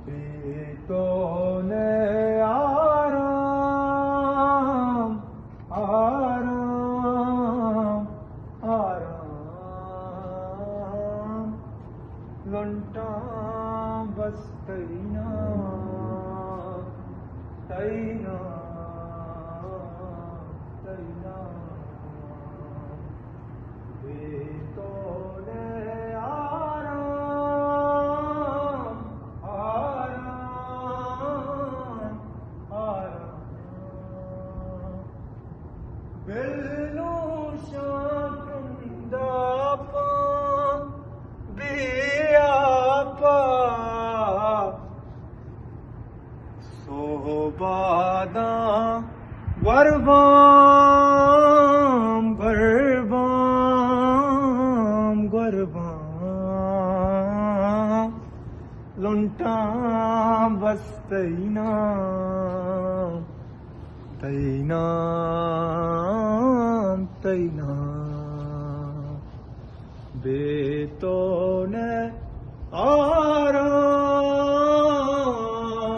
बेतोने आराम आराम आराम लुंटा बस तैना तैना तैना बेतोने आराम आराम आराम बेलू शाकुंदापा बियापा सोबादा गरबाम गरबाम गरबाम लुंटा बस तैना तैना तैना बेतोने आराम